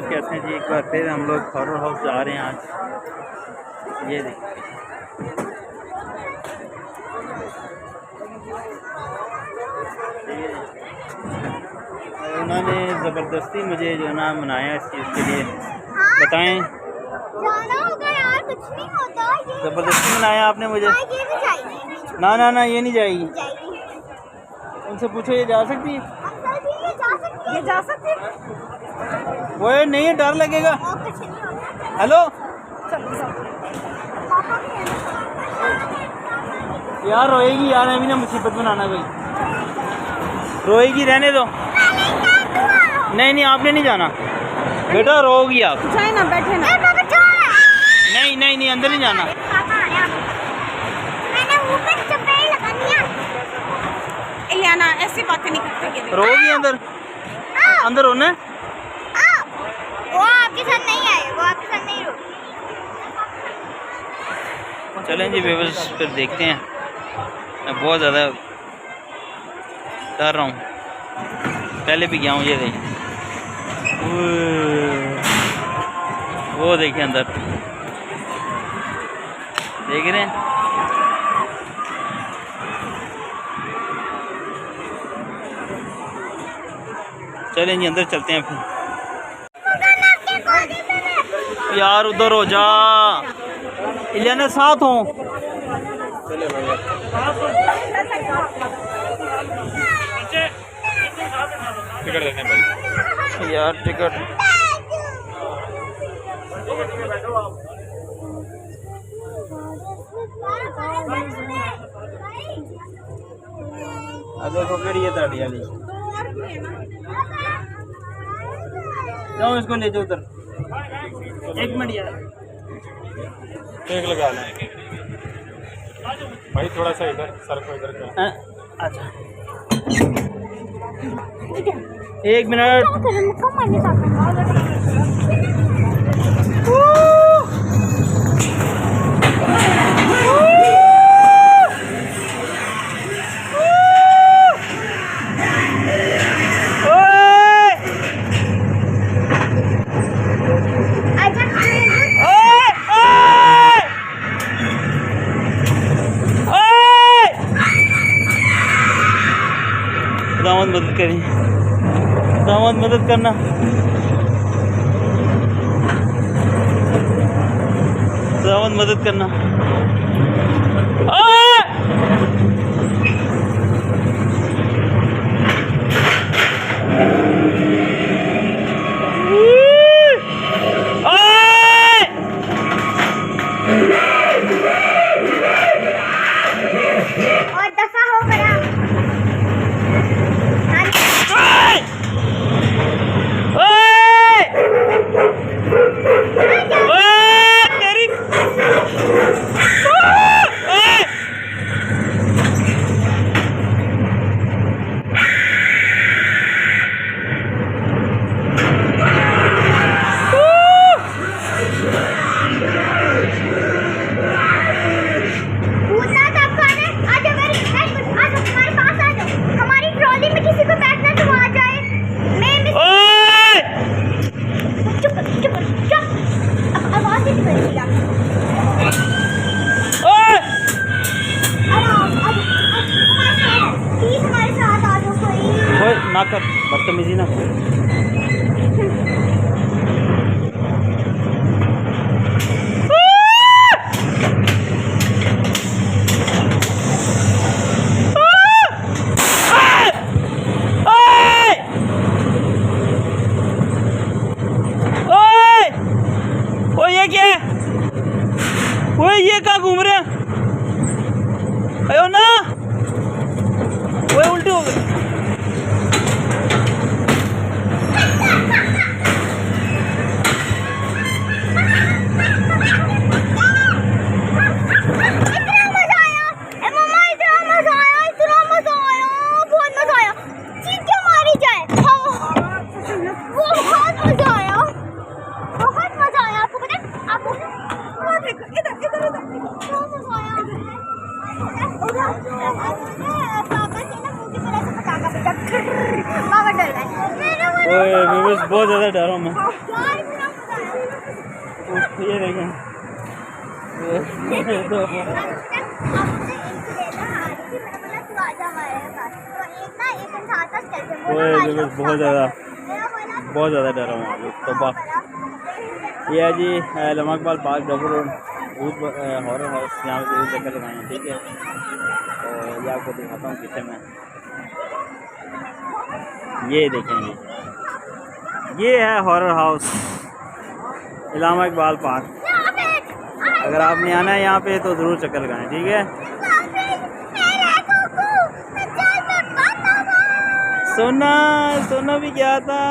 कहते हैं जी। एक बार फिर हम लोग हॉरर हाउस जा रहे हैं आज। ये देखिए उन्होंने ज़बरदस्ती मुझे जो ना मनाया इस चीज़ के लिए। बताएं, जाना होगा यार, कुछ नहीं होता। ज़बरदस्ती मनाया आपने मुझे। ये नहीं जाएगी। ना ना ना, ये नहीं जाएगी। जाएगी। उनसे पूछो ये जा सकती है। ये जा सकती है। वो नहीं, डर लगेगा। और कुछ नहीं होता। हेलो यार, रोएगी यार, अभी ना मुसीबत बनाना कोई। रोएगी, रहने दो। नहीं नहीं, आपने नहीं जाना बेटा, रोगी आप। जाए ना, बैठे ना। नहीं नहीं नहीं, अंदर नहीं जाना। मैंने मुंह पे चपेट लगानी है। इलियाना ऐसी बातें नहीं करते। रोगी अंदर, अंदर होना। वो आपके साथ नहीं आए, वो आपके साथ नहीं रोगी। चलें जी व्यूअर्स, फिर देखते हैं। मैं बहुत ज़्यादा डर रहा हूँ, पहले भी गया हूँ। ये देखिए, वो देखिए अंदर, देख रहे हैं। चलें जी अंदर चलते हैं फिर। यार उधर हो जा, इलियाना साथ हो। टिकट देने भाई यार, टिकट देखो केड़ी है ताड़ी वाली। जाओ इसको ले जाओ उधर। एक मिनट यार, एक लगा लें भाई, थोड़ा सा इधर सर को इधर कर। अच्छा एक मिनट। दामद मदद करें, दामद मदद करना। दामद मदद करना। और दफा हो गया। ना कर, बदतमीजी ना कर। ये क्या घूम रहे हैं? अयो ना, वो उल्टी हो गई। इधर बहुत ज़्यादा डर हूँ मैं। ये देखें तो बहुत ज़्यादा डर हूँ अभी तो। ये है जी अल्लामा इकबाल पार्क डबल रोड भूत हॉरर हाउस, यहाँ पे जरूर चक्कर लगाएं, ठीक है। तो ये आपको दिखाता हूँ पीछे में, ये देखेंगे, ये है हॉरर हाउस अल्लामा इकबाल पार्क। अगर आपने आना है यहाँ पे तो ज़रूर चक्कर लगाएं, ठीक है। सोना सोना भी गया था।